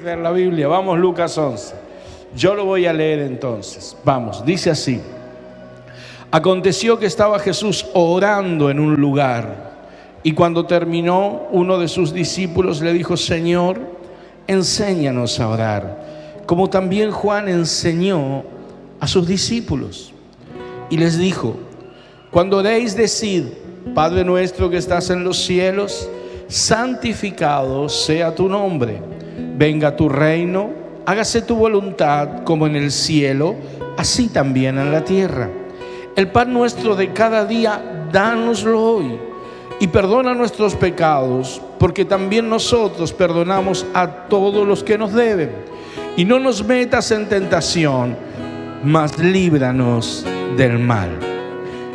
traer la Biblia. Vamos, Lucas 11. Yo lo voy a leer entonces. Vamos, dice así. Aconteció que estaba Jesús orando en un lugar, y cuando terminó, uno de sus discípulos le dijo: Señor, enséñanos a orar, como también Juan enseñó a sus discípulos. Y les dijo: cuando oréis, decid: Padre nuestro que estás en los cielos, santificado sea tu nombre. Venga tu reino, hágase tu voluntad como en el cielo, así también en la tierra. El pan nuestro de cada día, dánoslo hoy. Y perdona nuestros pecados, porque también nosotros perdonamos a todos los que nos deben. Y no nos metas en tentación, mas líbranos del mal.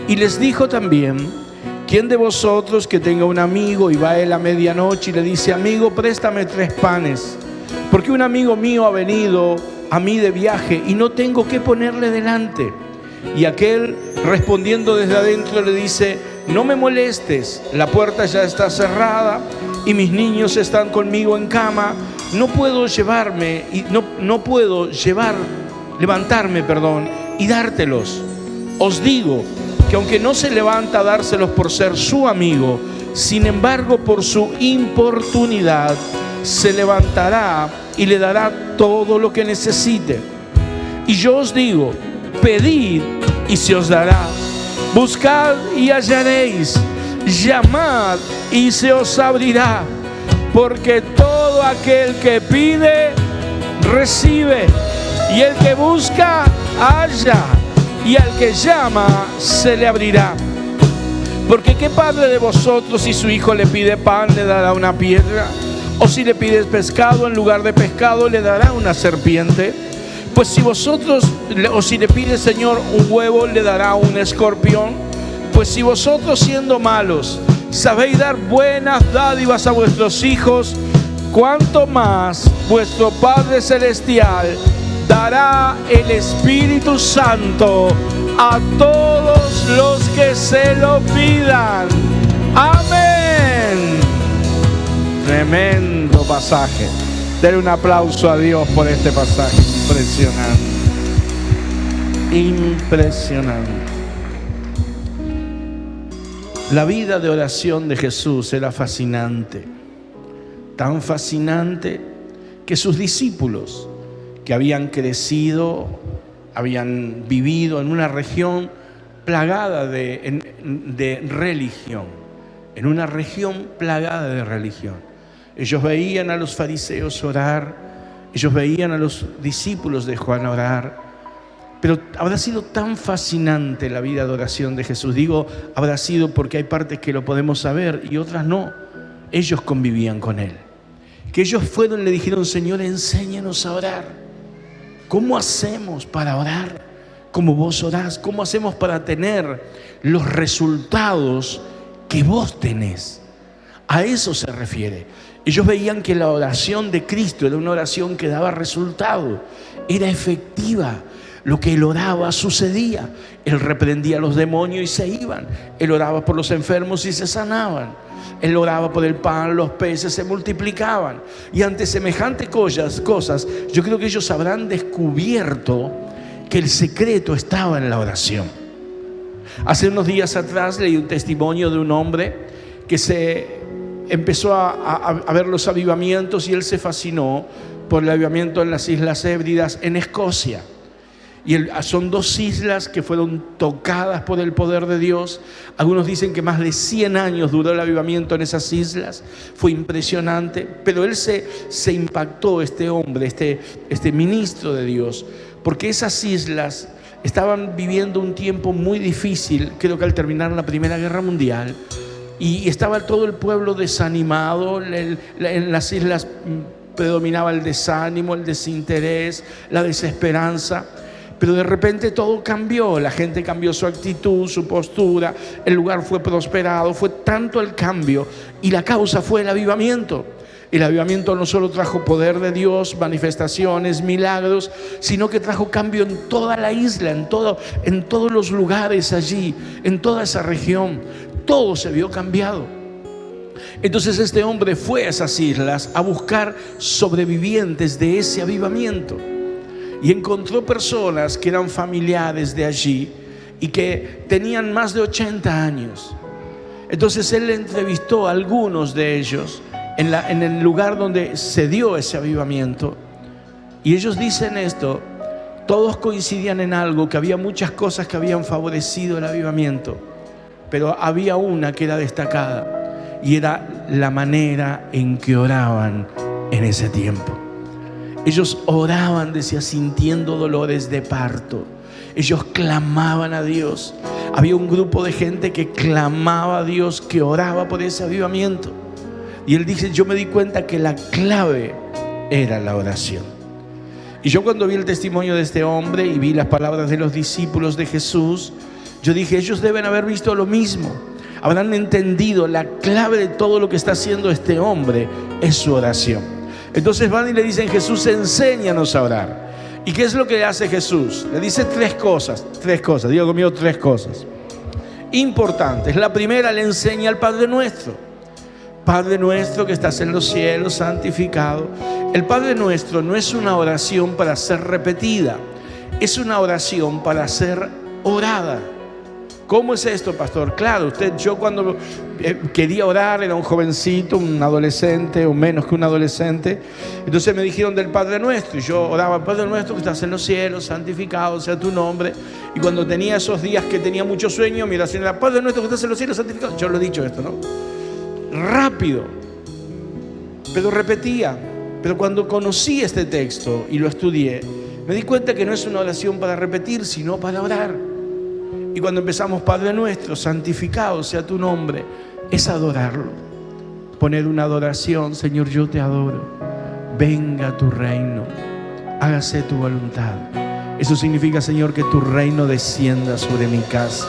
Y les dijo también: ¿quién de vosotros que tenga un amigo y va a él a medianoche y le dice: amigo, préstame 3 panes, porque un amigo mío ha venido a mí de viaje y no tengo qué ponerle delante? Y aquel, respondiendo desde adentro, le dice: no me molestes, la puerta ya está cerrada y mis niños están conmigo en cama. No puedo levantarme y dártelos. Os digo que aunque no se levanta a dárselos por ser su amigo, sin embargo por su importunidad se levantará y le dará todo lo que necesite. Y yo os digo: pedid y se os dará, buscad y hallaréis, llamad y se os abrirá, porque todo aquel que pide, recibe, y el que busca, halla, y al que llama, se le abrirá. Porque ¿qué padre de vosotros, si su hijo le pide pan, le dará una piedra? O si le pides pescado, en lugar de pescado, le dará una serpiente. Pues si le pide, Señor, un huevo, le dará un escorpión. Pues si vosotros, siendo malos, sabéis dar buenas dádivas a vuestros hijos, cuánto más vuestro Padre Celestial dará el Espíritu Santo a todos los que se lo pidan. Amén. Tremendo pasaje. Denle un aplauso a Dios por este pasaje. Impresionante. Impresionante. La vida de oración de Jesús era fascinante. Tan fascinante que sus discípulos, que habían crecido, habían vivido en una región plagada de religión, en una región plagada de religión. Ellos veían a los fariseos orar, ellos veían a los discípulos de Juan orar, pero habrá sido tan fascinante la vida de oración de Jesús. Digo, habrá sido porque hay partes que lo podemos saber y otras no. Ellos convivían con Él. Que ellos fueron y le dijeron: Señor, enséñanos a orar. ¿Cómo hacemos para orar como vos orás? ¿Cómo hacemos para tener los resultados que vos tenés? A eso se refiere. Ellos veían que la oración de Cristo era una oración que daba resultado, era efectiva. Lo que Él oraba sucedía. Él reprendía a los demonios y se iban. Él oraba por los enfermos y se sanaban. Él oraba por el pan, los peces se multiplicaban. Y ante semejantes cosas, yo creo que ellos habrán descubierto que el secreto estaba en la oración. Hace unos días atrás leí un testimonio de un hombre que se empezó a ver los avivamientos, y él se fascinó por el avivamiento en las Islas Hébridas en Escocia. Y son 2 islas que fueron tocadas por el poder de Dios. Algunos dicen que más de 100 años duró el avivamiento en esas islas. Fue impresionante. Pero él se impactó, este hombre, este ministro de Dios, porque esas islas estaban viviendo un tiempo muy difícil, creo que al terminar la Primera Guerra Mundial. Y estaba todo el pueblo desanimado. En las islas predominaba el desánimo, el desinterés, la desesperanza. Pero de repente todo cambió, la gente cambió su actitud, su postura, el lugar fue prosperado, fue tanto el cambio, y la causa fue el avivamiento. El avivamiento no solo trajo poder de Dios, manifestaciones, milagros, sino que trajo cambio en toda la isla, en todos los lugares allí, en toda esa región. Todo se vio cambiado. Entonces este hombre fue a esas islas a buscar sobrevivientes de ese avivamiento y encontró personas que eran familiares de allí y que tenían más de 80 años. Entonces él entrevistó a algunos de ellos en el lugar donde se dio ese avivamiento, y ellos dicen esto: todos coincidían en algo, que había muchas cosas que habían favorecido el avivamiento, pero había una que era destacada, y era la manera en que oraban en ese tiempo. Ellos oraban, decía, sintiendo dolores de parto. Ellos clamaban a Dios. Había un grupo de gente que clamaba a Dios, que oraba por ese avivamiento. Y él dice: yo me di cuenta que la clave era la oración. Y yo, cuando vi el testimonio de este hombre y vi las palabras de los discípulos de Jesús, yo dije: ellos deben haber visto lo mismo. Habrán entendido la clave de todo lo que está haciendo este hombre es su oración. Entonces van y le dicen: Jesús, enséñanos a orar. ¿Y qué es lo que hace Jesús? Le dice tres cosas, diga conmigo, tres cosas importantes. La primera, le enseña al Padre Nuestro. Padre nuestro que estás en los cielos, santificado. El Padre Nuestro no es una oración para ser repetida, es una oración para ser orada. ¿Cómo es esto, pastor? Claro, yo cuando quería orar, era un jovencito, un adolescente o menos que un adolescente. Entonces me dijeron del Padre Nuestro, y yo oraba: Padre Nuestro que estás en los cielos, santificado sea tu nombre. Y cuando tenía esos días que tenía mucho sueño, mi oración era: Padre Nuestro que estás en los cielos, santificado. Yo lo he dicho esto, ¿no? Rápido, pero repetía. Pero cuando conocí este texto y lo estudié, me di cuenta que no es una oración para repetir, sino para orar. Y cuando empezamos: Padre Nuestro, santificado sea tu nombre, es adorarlo. Poner una adoración: Señor, yo te adoro. Venga tu reino, hágase tu voluntad. Eso significa: Señor, que tu reino descienda sobre mi casa,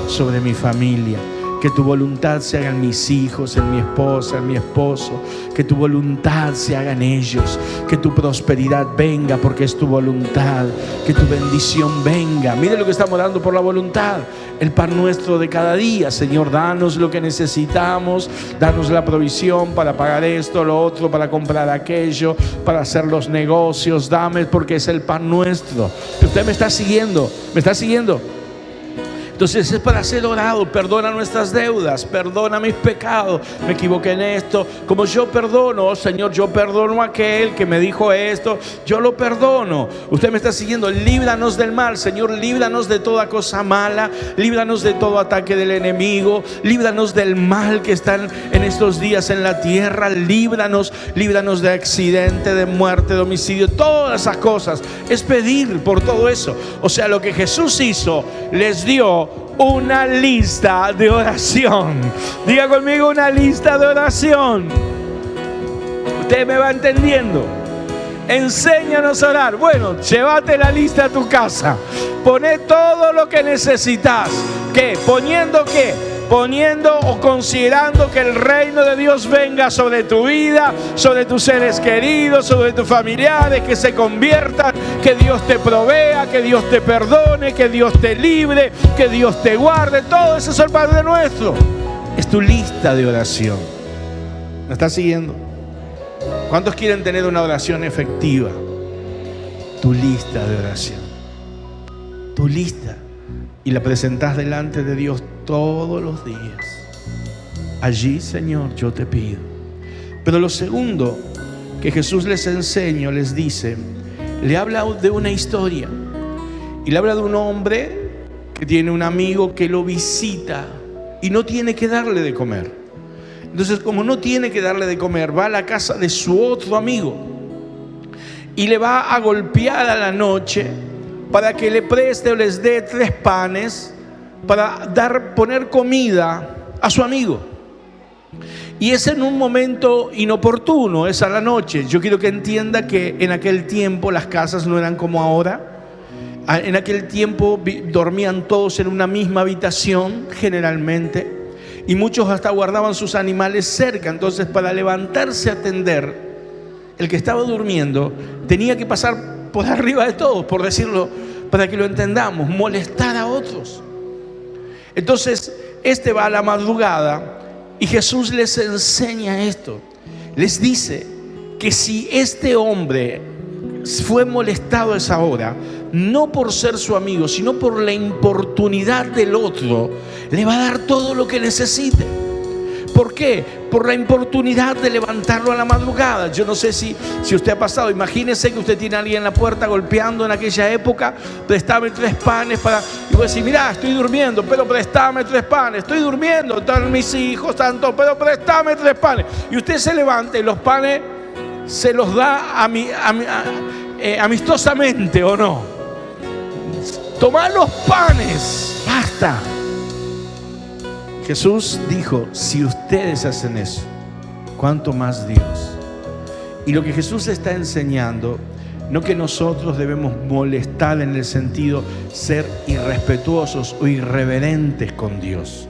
sobre mi familia. Que tu voluntad se haga en mis hijos, en mi esposa, en mi esposo. Que tu voluntad se haga en ellos. Que tu prosperidad venga porque es tu voluntad. Que tu bendición venga. Mire lo que estamos dando por la voluntad. El pan nuestro de cada día. Señor, danos lo que necesitamos. Danos la provisión para pagar esto, lo otro, para comprar aquello, para hacer los negocios. Dame, porque es el pan nuestro. Usted me está siguiendo. ¿Me está siguiendo? Entonces es para ser orado. Perdona nuestras deudas, perdona mis pecados, me equivoqué en esto, como yo perdono, oh Señor, yo perdono a aquel que me dijo esto, yo lo perdono. Usted me está siguiendo. Líbranos del mal, Señor, líbranos de toda cosa mala, líbranos de todo ataque del enemigo, líbranos del mal que están en estos días en la tierra, líbranos de accidente, de muerte, de homicidio, todas esas cosas. Es pedir por todo eso. O sea, lo que Jesús hizo, les dio una lista de oración. Diga conmigo: una lista de oración. Usted me va entendiendo. Enséñanos a orar. Bueno, llévate la lista a tu casa. Poné todo lo que necesitas. ¿Qué? ¿Poniendo qué? Poniendo o considerando que el reino de Dios venga sobre tu vida, sobre tus seres queridos, sobre tus familiares, que se conviertan, que Dios te provea, que Dios te perdone, que Dios te libre, que Dios te guarde. Todo eso es el Padre Nuestro. Es tu lista de oración. ¿Me estás siguiendo? ¿Cuántos quieren tener una oración efectiva? Tu lista de oración. Tu lista. Y la presentás delante de Dios todos los días. Allí, Señor, yo te pido. Pero lo segundo que Jesús les enseña, les dice, le habla de una historia. Y le habla de un hombre que tiene un amigo que lo visita y no tiene que darle de comer. Entonces, como no tiene que darle de comer, va a la casa de su otro amigo y le va a golpear a la noche para que le preste o les dé 3 panes para poner comida a su amigo. Y es en un momento inoportuno, es a la noche. Yo quiero que entienda que en aquel tiempo las casas no eran como ahora. En aquel tiempo dormían todos en una misma habitación generalmente, y muchos hasta guardaban sus animales cerca. Entonces, para levantarse a atender, el que estaba durmiendo tenía que pasar por arriba de todos, por decirlo, para que lo entendamos, molestar a otros. Entonces, este va a la madrugada Y Jesús les enseña esto. Les dice que si este hombre fue molestado a esa hora, no por ser su amigo, sino por la importunidad del otro, le va a dar todo lo que necesite. ¿Por qué? Por la importunidad de levantarlo a la madrugada. Yo no sé si usted ha pasado. Imagínese que usted tiene a alguien en la puerta golpeando en aquella época. Préstame 3 panes para... Y voy a decir, mira, estoy durmiendo, pero préstame 3 panes. Estoy durmiendo, están mis hijos, tanto, pero préstame 3 panes. Y usted se levanta y los panes se los da amistosamente, ¿o no? Tomá los panes, basta. Jesús dijo, si ustedes hacen eso, ¿cuánto más Dios? Y lo que Jesús está enseñando, no que nosotros debemos molestar en el sentido ser irrespetuosos o irreverentes con Dios,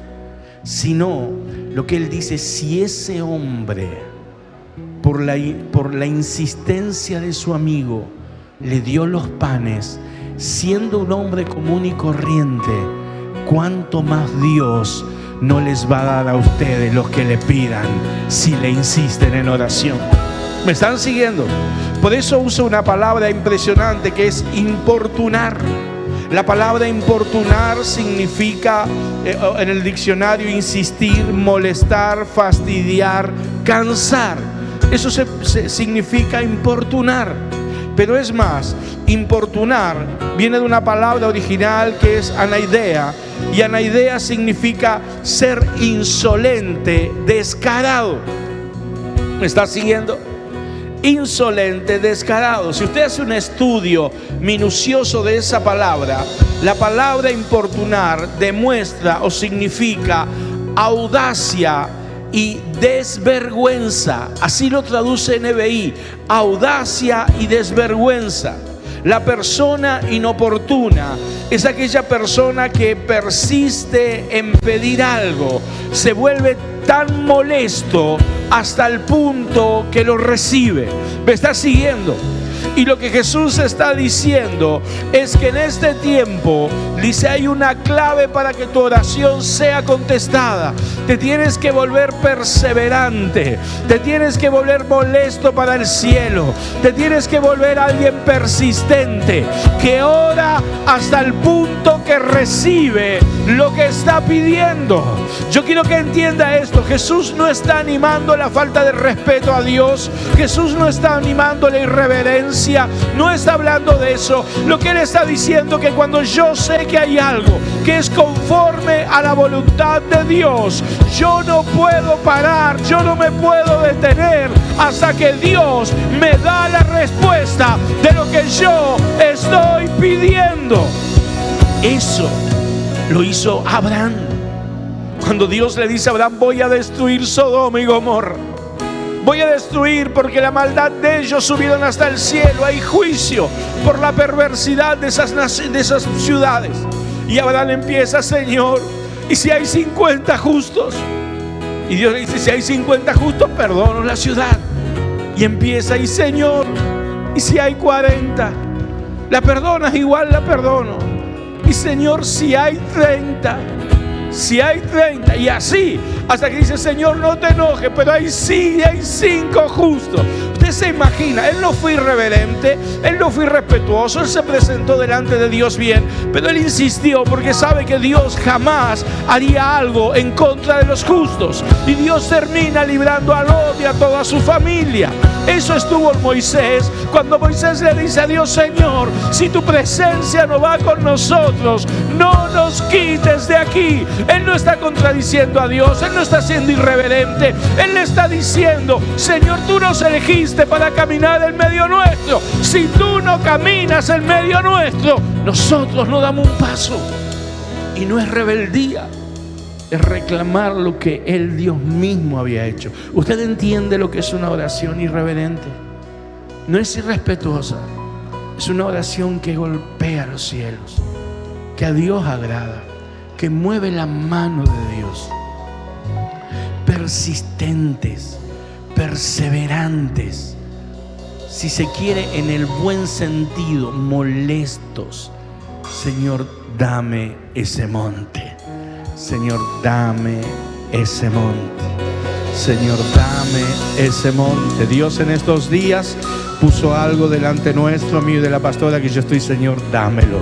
sino lo que Él dice, si ese hombre, por la insistencia de su amigo, le dio los panes, siendo un hombre común y corriente, ¿cuánto más Dios no les va a dar a ustedes los que le pidan si le insisten en oración? ¿Me están siguiendo? Por eso uso una palabra impresionante que es importunar. La palabra importunar significa en el diccionario insistir, molestar, fastidiar, cansar. Eso significa importunar. Pero es más, importunar viene de una palabra original que es anaidea, y anaidea significa ser insolente, descarado. ¿Me está siguiendo? Insolente, descarado. Si usted hace un estudio minucioso de esa palabra, la palabra importunar demuestra o significa audacia y desvergüenza. Así lo traduce NBI, audacia y desvergüenza. La persona inoportuna es aquella persona que persiste en pedir algo, se vuelve tan molesto hasta el punto que lo recibe. ¿Me está siguiendo? Y lo que Jesús está diciendo es que en este tiempo, dice, hay una clave para que tu oración sea contestada. Te tienes que volver perseverante, te tienes que volver molesto para el cielo, te tienes que volver alguien persistente, que ora hasta el punto que recibe lo que está pidiendo. Yo quiero que entienda esto. Jesús no está animando la falta de respeto a Dios. Jesús no está animando la irreverencia. No está hablando de eso. Lo que Él está diciendo es que cuando yo sé que hay algo que es conforme a la voluntad de Dios, yo no puedo parar, yo no me puedo detener hasta que Dios me da la respuesta de lo que yo estoy pidiendo. Eso lo hizo Abraham. Cuando Dios le dice a Abraham, voy a destruir Sodoma y Gomorra, voy a destruir porque la maldad de ellos subieron hasta el cielo, hay juicio por la perversidad de esas ciudades. Y Abraham empieza, Señor, ¿y si hay 50 justos? Y Dios le dice, si hay 50 justos, perdono la ciudad. Y empieza, y Señor, ¿y si hay 40? ¿La perdonas? Igual la perdono. Y Señor, si hay 30, si hay 30, y así, hasta que dice, Señor, no te enojes, pero hay 5 justos. Usted se imagina, Él no fue irreverente, Él no fue irrespetuoso, Él se presentó delante de Dios bien, pero Él insistió porque sabe que Dios jamás haría algo en contra de los justos. Y Dios termina librando a Lot y a toda su familia. Eso estuvo en Moisés, cuando Moisés le dice a Dios, Señor, si tu presencia no va con nosotros, no nos quites de aquí. Él no está contradiciendo a Dios, Él no está siendo irreverente, Él le está diciendo, Señor, tú nos elegiste para caminar en medio nuestro. Si tú no caminas en medio nuestro, nosotros no damos un paso. Y no es rebeldía, es reclamar lo que Él, Dios mismo, había hecho. ¿Usted entiende lo que es una oración irreverente? No es irrespetuosa, es una oración que golpea los cielos, que a Dios agrada, que mueve la mano de Dios. Persistentes, perseverantes, si se quiere en el buen sentido, molestos. Señor, dame ese monte. Señor, dame ese monte. Señor, dame ese monte. Dios en estos días puso algo delante nuestro, mío y de la pastora, que yo estoy, Señor, dámelo.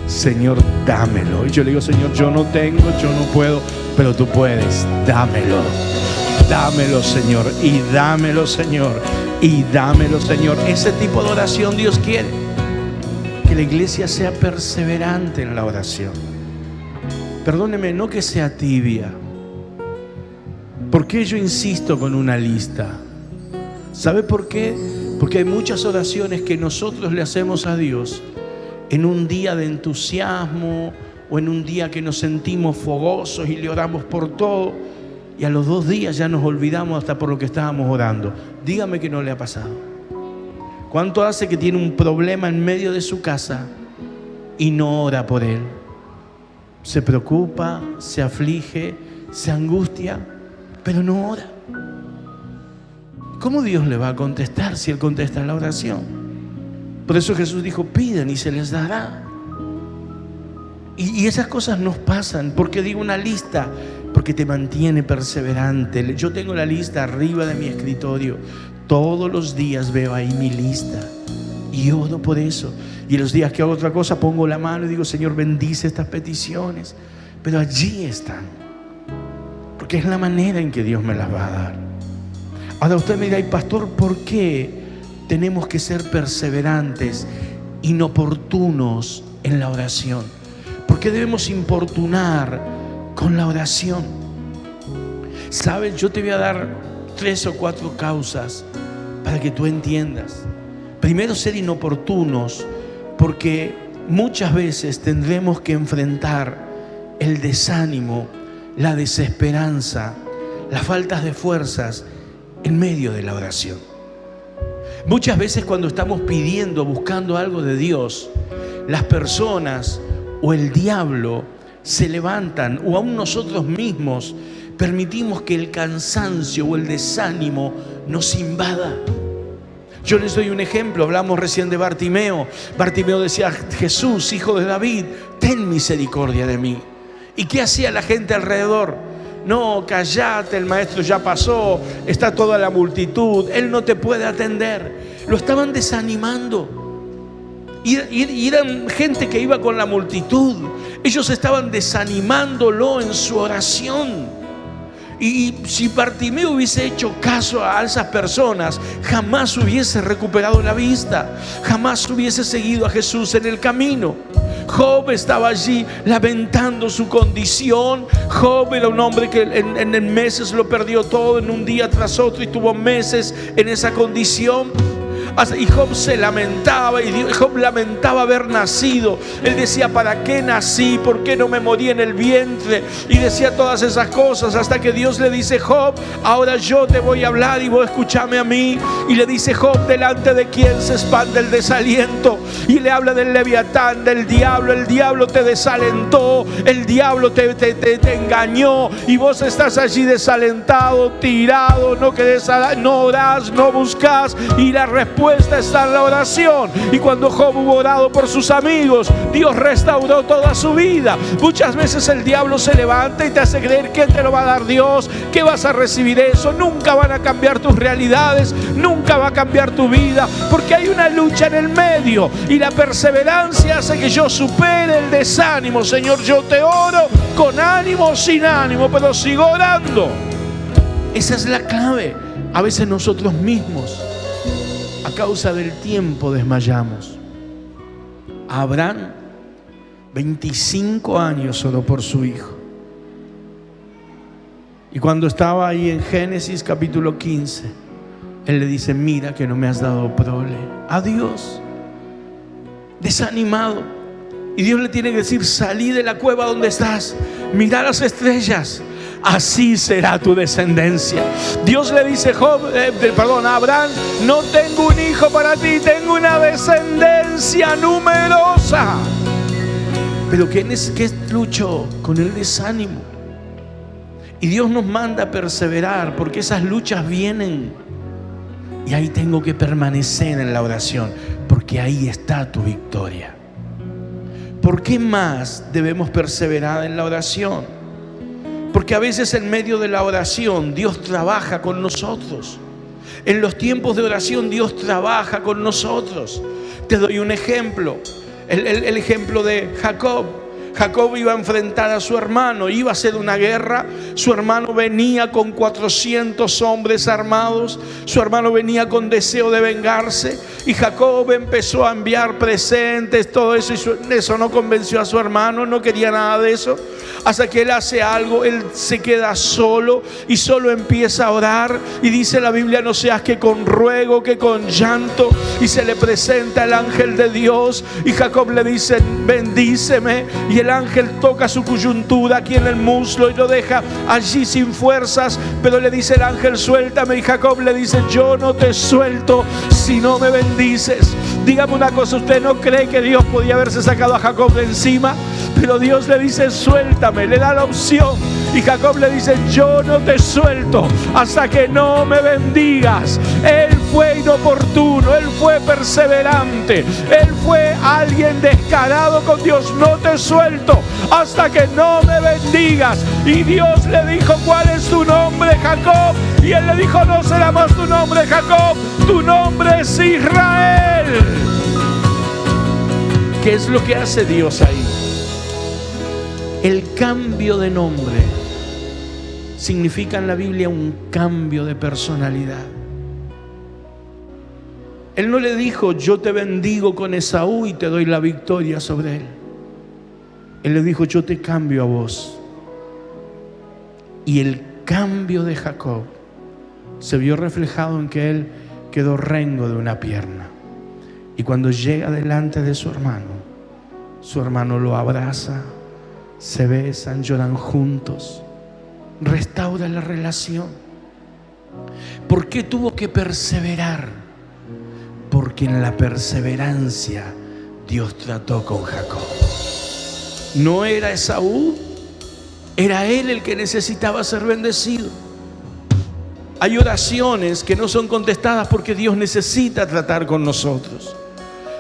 Señor, dámelo. Y yo le digo, Señor, yo no tengo, yo no puedo, pero tú puedes, dámelo. Dámelo, Señor, y dámelo, Señor, y dámelo, Señor. Ese tipo de oración Dios quiere. Que la iglesia sea perseverante en la oración. Perdóneme, no que sea tibia. ¿Por qué yo insisto con una lista? ¿Sabe por qué? Porque hay muchas oraciones que nosotros le hacemos a Dios en un día de entusiasmo o en un día que nos sentimos fogosos y le oramos por todo, y a los 2 días ya nos olvidamos hasta por lo que estábamos orando. Dígame que no le ha pasado. ¿Cuánto hace que tiene un problema en medio de su casa y no ora por él? Se preocupa, se aflige, se angustia, pero no ora. ¿Cómo Dios le va a contestar si Él contesta la oración? Por eso Jesús dijo, piden y se les dará. Y esas cosas nos pasan. ¿Por qué digo una lista? Porque te mantiene perseverante. Yo tengo la lista arriba de mi escritorio. Todos los días veo ahí mi lista y oro por eso. Y en los días que hago otra cosa pongo la mano y digo, Señor, bendice estas peticiones. Pero allí están, porque es la manera en que Dios me las va a dar. Ahora usted me dirá, pastor, ¿por qué tenemos que ser perseverantes, inoportunos en la oración? ¿Por qué debemos importunar con la oración? ¿Sabes? Yo te voy a dar 3 o 4 causas para que tú entiendas. Primero, ser inoportunos, porque muchas veces tendremos que enfrentar el desánimo, la desesperanza, las faltas de fuerzas en medio de la oración. Muchas veces cuando estamos pidiendo, buscando algo de Dios, las personas o el diablo se levantan, o aún nosotros mismos permitimos que el cansancio o el desánimo nos invada. Yo les doy un ejemplo. Hablamos recién de Bartimeo. Bartimeo decía, Jesús, hijo de David, ten misericordia de mí. ¿Y qué hacía la gente alrededor? No, callate, el maestro ya pasó, está toda la multitud, él no te puede atender. Lo estaban desanimando. Y eran gente que iba con la multitud. Ellos estaban desanimándolo en su oración. Y si Bartimeo hubiese hecho caso a esas personas, jamás hubiese recuperado la vista, jamás hubiese seguido a Jesús en el camino. Job estaba allí lamentando su condición. Job era un hombre que en meses lo perdió todo, en un día tras otro, y tuvo meses en esa condición. Y Job se lamentaba, y Job lamentaba haber nacido. Él decía, ¿para qué nací? ¿Por qué no me morí en el vientre? Y decía todas esas cosas, hasta que Dios le dice, Job, ahora yo te voy a hablar y vos escuchame a mí. Y le dice, Job, delante de quién se expande el desaliento. Y le habla del Leviatán, del diablo. El diablo te desalentó, el diablo te engañó, y vos estás allí desalentado, tirado, no orás, no buscás, y la respuesta está en la oración. Y cuando Job hubo orado por sus amigos, Dios restauró toda su vida. Muchas veces el diablo se levanta y te hace creer que te lo va a dar Dios, que vas a recibir eso. Nunca van a cambiar tus realidades, nunca va a cambiar tu vida, porque hay una lucha en el medio, y la perseverancia hace que yo supere el desánimo. Señor, yo te oro con ánimo, sin ánimo, pero sigo orando. Esa es la clave. A veces nosotros mismos, a causa del tiempo, desmayamos. Abraham, 25 años oró por su hijo. Y cuando estaba ahí en Génesis capítulo 15, él le dice, mira que no me has dado prole. Adiós. Desanimado. Y Dios le tiene que decir, salí de la cueva donde estás, mira las estrellas, así será tu descendencia. Dios le dice a Abraham, no tengo un hijo para ti, tengo una descendencia numerosa. Pero ¿qué luchó? Con el desánimo. Y Dios nos manda a perseverar, porque esas luchas vienen. Y ahí tengo que permanecer en la oración, porque ahí está tu victoria. ¿Por qué más debemos perseverar en la oración? Porque a veces en medio de la oración Dios trabaja con nosotros. En los tiempos de oración Dios trabaja con nosotros. Te doy un ejemplo. El ejemplo de Jacob. Jacob iba a enfrentar a su hermano, iba a hacer una guerra. Su hermano venía con 400 hombres armados. Su hermano venía con deseo de vengarse. Y Jacob empezó a enviar presentes, todo eso. Y eso no convenció a su hermano, no quería nada de eso. Hasta que él hace algo, él se queda solo y solo empieza a orar. Y dice la Biblia, no seas que con ruego, que con llanto. Y se le presenta el ángel de Dios. Y Jacob le dice, bendíceme. Y el ángel toca su coyuntura aquí en el muslo y lo deja allí sin fuerzas. Pero le dice el ángel, suéltame. Y Jacob le dice, yo no te suelto si no me bendices. Dígame una cosa, ¿usted no cree que Dios podía haberse sacado a Jacob de encima? Pero Dios le dice, suéltame, le da la opción. Y Jacob le dice, yo no te suelto hasta que no me bendigas. Él fue inoportuno, él fue perseverante, él fue alguien descarado con Dios. No te suelto hasta que no me bendigas. Y Dios le dijo, ¿cuál es tu nombre, Jacob? Y él le dijo, no será más tu nombre, Jacob, tu nombre es Israel. ¿Qué es lo que hace Dios ahí? El cambio de nombre significa en la Biblia un cambio de personalidad. Él no le dijo, yo te bendigo con Esaú y te doy la victoria sobre él. Él le dijo, yo te cambio a vos. Y el cambio de Jacob se vio reflejado en que él quedó rengo de una pierna. Y cuando llega delante de su hermano lo abraza, se besan, lloran juntos, restaura la relación. ¿Por qué tuvo que perseverar? Porque en la perseverancia Dios trató con Jacob. No era Esaú, era él el que necesitaba ser bendecido. Hay oraciones que no son contestadas porque Dios necesita tratar con nosotros,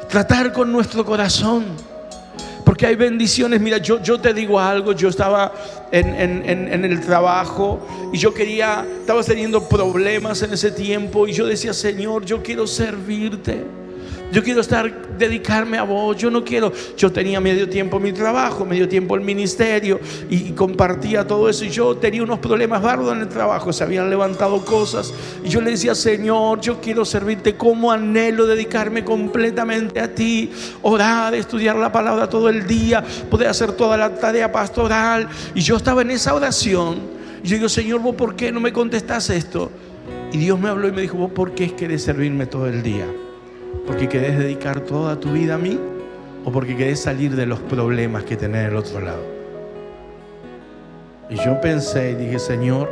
tratar con nuestro corazón. Porque hay bendiciones. Mira, yo te digo algo. Yo estaba en el trabajo y estaba teniendo problemas en ese tiempo. Y yo decía, Señor, yo quiero servirte. Yo quiero dedicarme a vos. Yo tenía medio tiempo mi trabajo, medio tiempo el ministerio y compartía todo eso. Y yo tenía unos problemas bárbaros en el trabajo. Se habían levantado cosas. Y yo le decía, Señor, yo quiero servirte. Como anhelo dedicarme completamente a ti. Orar, estudiar la palabra todo el día. Poder hacer toda la tarea pastoral. Y yo estaba en esa oración. Y yo digo, Señor, ¿vos por qué no me contestás esto? Y Dios me habló y me dijo, ¿vos por qué querés servirme todo el día? ¿Porque querés dedicar toda tu vida a mí? ¿O porque querés salir de los problemas que tenés del otro lado? Y yo pensé y dije, Señor,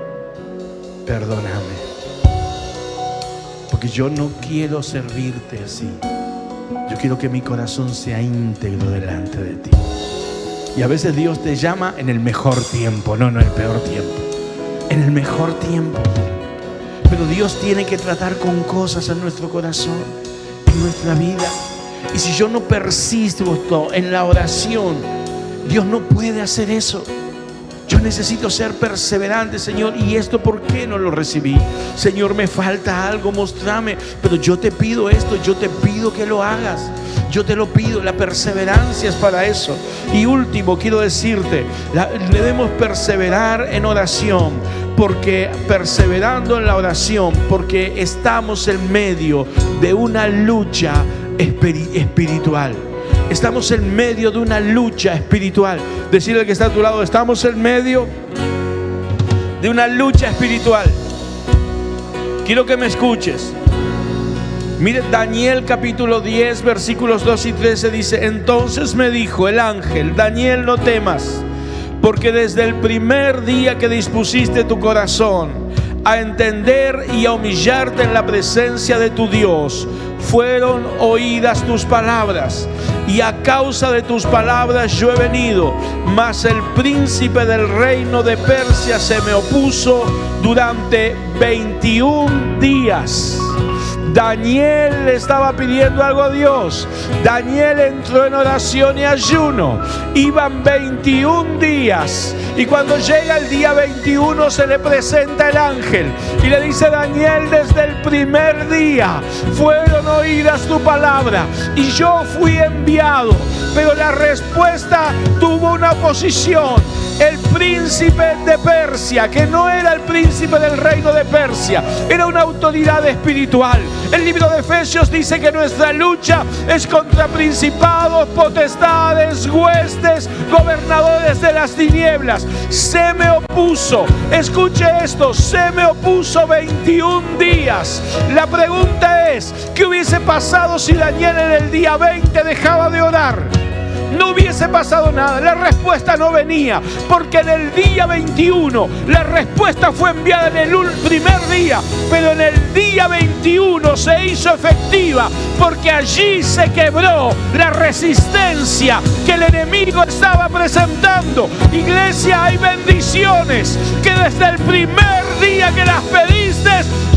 perdóname. Porque yo no quiero servirte así. Yo quiero que mi corazón sea íntegro delante de ti. Y a veces Dios te llama en el mejor tiempo, no en el peor tiempo. En el mejor tiempo. Pero Dios tiene que tratar con cosas en nuestro corazón, nuestra vida. Y si yo no persisto en la oración, Dios no puede hacer eso. Yo necesito ser perseverante, Señor. ¿Y esto por qué no lo recibí? Señor, me falta algo, mostrame. Pero yo te pido esto, yo te pido que lo hagas. Yo te lo pido, la perseverancia es para eso. Y último, quiero decirte, debemos perseverar en oración. Porque perseverando en la oración, porque estamos en medio de una lucha espiritual. Estamos en medio de una lucha espiritual. Decirle al que está a tu lado, estamos en medio de una lucha espiritual. Quiero que me escuches. Mire, Daniel capítulo 10 versículos 2 y 13 dice, entonces me dijo el ángel, Daniel, no temas, porque desde el primer día que dispusiste tu corazón a entender y a humillarte en la presencia de tu Dios, fueron oídas tus palabras, y a causa de tus palabras yo he venido. Mas el príncipe del reino de Persia se me opuso durante 21 días. Daniel le estaba pidiendo algo a Dios. Daniel entró en oración y ayuno. Iban 21 días. Y cuando llega el día 21 se le presenta el ángel. Y le dice: Daniel, desde el primer día fueron oídas tu palabra. Y yo fui enviado. Pero la respuesta tuvo una oposición. El príncipe de Persia, que no era el príncipe del reino de Persia, era una autoridad espiritual. El libro de Efesios dice que nuestra lucha es contra principados, potestades, huestes, gobernadores de las tinieblas. Se me opuso, escuche esto, se me opuso 21 días. La pregunta es, ¿qué hubiese pasado si Daniel en el día 20 dejaba de orar? No hubiese pasado nada, la respuesta no venía, porque en el día 21 la respuesta fue enviada en el primer día, pero en el día 21 se hizo efectiva, porque allí se quebró la resistencia que el enemigo estaba presentando. Iglesia, hay bendiciones que desde el primer día que las pediste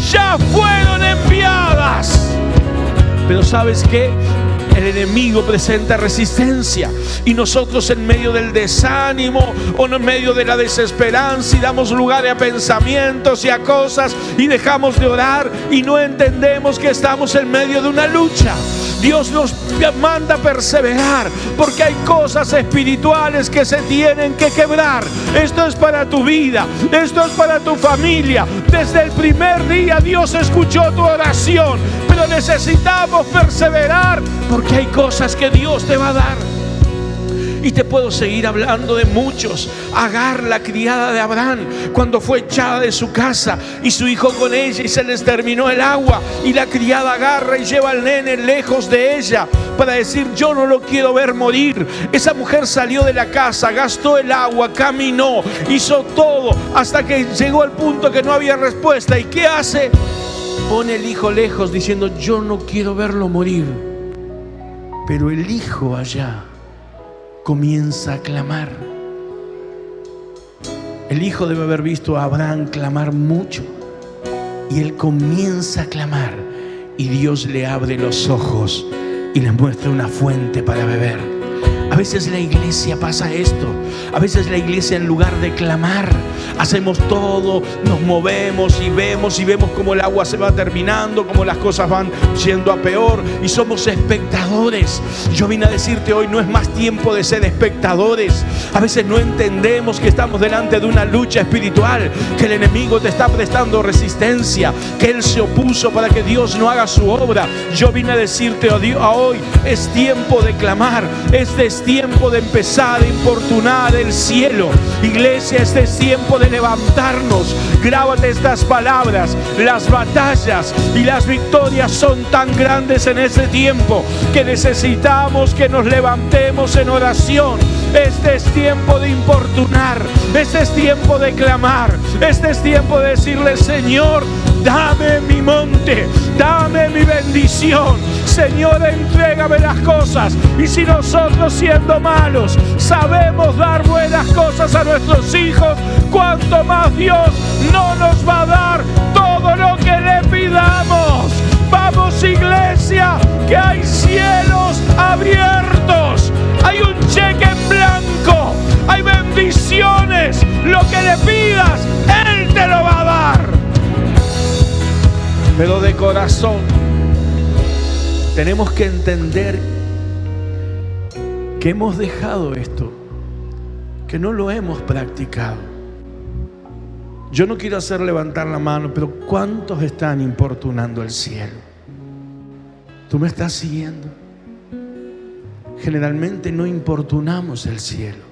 ya fueron enviadas. Pero ¿sabes qué? El enemigo presenta resistencia y nosotros en medio del desánimo o en medio de la desesperanza y damos lugar a pensamientos y a cosas y dejamos de orar y no entendemos que estamos en medio de una lucha. Dios nos manda a perseverar porque hay cosas espirituales que se tienen que quebrar. Esto es para tu vida, esto es para tu familia. Desde el primer día Dios escuchó tu oración, pero necesitamos perseverar porque hay cosas que Dios te va a dar. Y te puedo seguir hablando de muchos. Agar, la criada de Abraham, cuando fue echada de su casa y su hijo con ella y se les terminó el agua, y la criada agarra y lleva al nene lejos de ella para decir: yo no lo quiero ver morir. Esa mujer salió de la casa, gastó el agua, caminó, hizo todo hasta que llegó al punto que no había respuesta. ¿Y qué hace? Pone el hijo lejos diciendo: yo no quiero verlo morir. Pero el hijo allá comienza a clamar. El hijo debe haber visto a Abraham clamar mucho y él comienza a clamar y Dios le abre los ojos y le muestra una fuente para beber. A veces la iglesia pasa esto. A veces la iglesia, en lugar de clamar, hacemos todo, nos movemos y vemos cómo el agua se va terminando, cómo las cosas van yendo a peor y somos espectadores. Yo vine a decirte hoy, no es más tiempo de ser espectadores. A veces no entendemos que estamos delante de una lucha espiritual, que el enemigo te está prestando resistencia, que él se opuso para que Dios no haga su obra. Yo vine a decirte hoy, es tiempo de clamar, este es tiempo de empezar a importunar el cielo. Iglesia, este es tiempo de levantarnos. Grábate estas palabras: las batallas y las victorias son tan grandes en ese tiempo que necesitamos que nos levantemos en oración. Este es tiempo de importunar, este es tiempo de clamar, este es tiempo de decirle: Señor, dame mi monte, dame mi bendición. Señor, entrégame las cosas. Y si nosotros, siendo malos, sabemos dar buenas cosas a nuestros hijos, cuánto más Dios no nos va a dar todo lo que le pidamos. Vamos, iglesia, que hay cielos abiertos, hay un cheque en blanco, hay bendiciones. Lo que le pidas, Él te lo va a dar. Pero de corazón tenemos que entender que hemos dejado esto, que no lo hemos practicado. Yo no quiero hacer levantar la mano, pero ¿cuántos están importunando el cielo? ¿Tú me estás siguiendo? Generalmente no importunamos el cielo.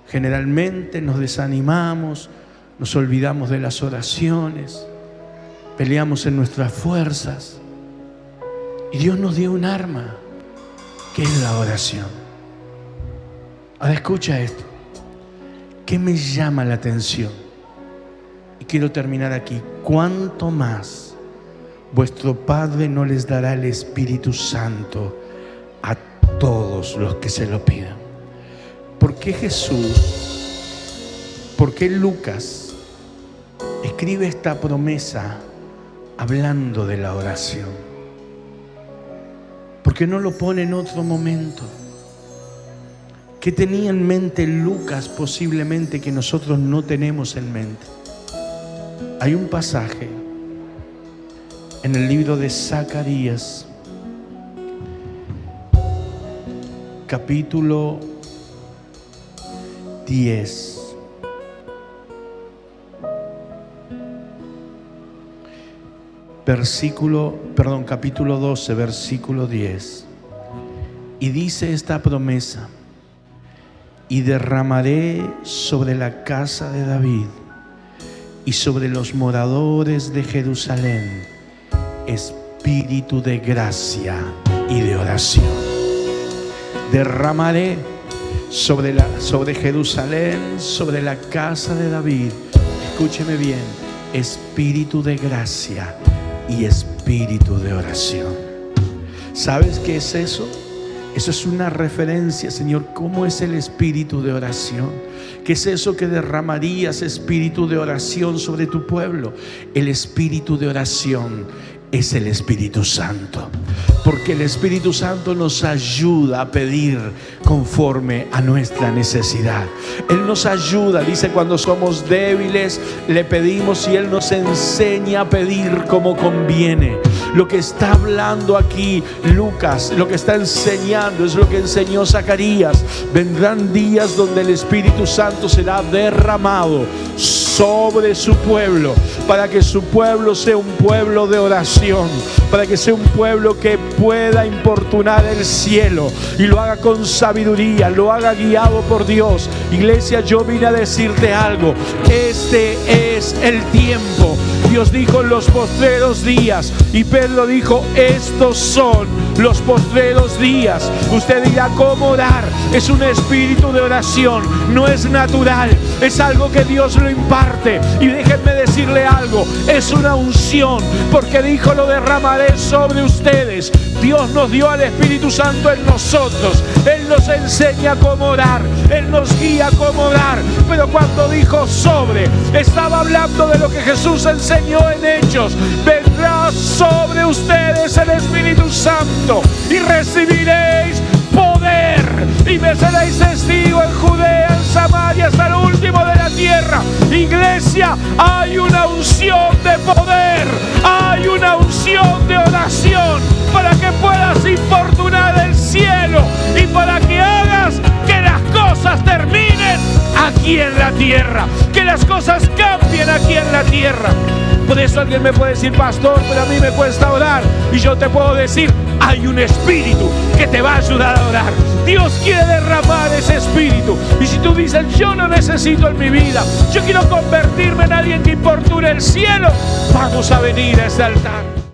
Generalmente nos desanimamos, nos olvidamos de las oraciones, peleamos en nuestras fuerzas. Y Dios nos dio un arma, que es la oración. Ahora escucha esto. ¿Qué me llama la atención? Y quiero terminar aquí. ¿Cuánto más vuestro Padre no les dará el Espíritu Santo a todos los que se lo pidan? ¿Por qué Jesús, por qué Lucas escribe esta promesa hablando de la oración? ¿Por qué no lo pone en otro momento? ¿Qué tenía en mente Lucas posiblemente que nosotros no tenemos en mente? Hay un pasaje en el libro de Zacarías, capítulo 10. Capítulo 12, versículo 10. Y dice esta promesa: y derramaré sobre la casa de David y sobre los moradores de Jerusalén espíritu de gracia y de oración. Derramaré sobre Jerusalén, sobre la casa de David, escúcheme bien, espíritu de gracia y espíritu de oración. ¿Sabes qué es eso? Eso es una referencia, Señor, ¿cómo es el espíritu de oración? ¿Qué es eso que derramarías, espíritu de oración, sobre tu pueblo? El espíritu de oración es el Espíritu Santo, porque el Espíritu Santo nos ayuda a pedir conforme a nuestra necesidad. Él nos ayuda, dice, cuando somos débiles, le pedimos y Él nos enseña a pedir como conviene. Lo que está hablando aquí Lucas, lo que está enseñando es lo que enseñó Zacarías. Vendrán días donde el Espíritu Santo será derramado sobre su pueblo, para que su pueblo sea un pueblo de oración, para que sea un pueblo que pueda importunar el cielo y lo haga con sabiduría, lo haga guiado por Dios. Iglesia, yo vine a decirte algo: este es el tiempo. Dios dijo en los postreros días, y Pedro dijo: estos son los postreros días. Usted dirá: ¿cómo orar? Es un espíritu de oración, no es natural, es algo que Dios lo imparte. Y déjenme decirle algo: es una unción, porque dijo: lo derramaré sobre ustedes. Dios nos dio al Espíritu Santo en nosotros. Él nos enseña cómo orar, Él nos guía cómo orar. Pero cuando dijo sobre, estaba hablando de lo que Jesús enseñó en Hechos: vendrá sobre ustedes el Espíritu Santo y recibiréis poder, y me seréis testigo en Judea, en Samaria, hasta el último de la tierra. Iglesia, hay una unción de poder, hay una unción de oración, para que puedas importunar el cielo y para que hagas que las cosas terminen aquí en la tierra, que las cosas cambien aquí en la tierra. Por eso alguien me puede decir: pastor, pero a mí me cuesta orar. Y yo te puedo decir: hay un espíritu que te va a ayudar a orar. Dios quiere derramar ese espíritu. Y si tú dices: yo no necesito en mi vida, yo quiero convertirme en alguien que importune el cielo, vamos a venir a este altar.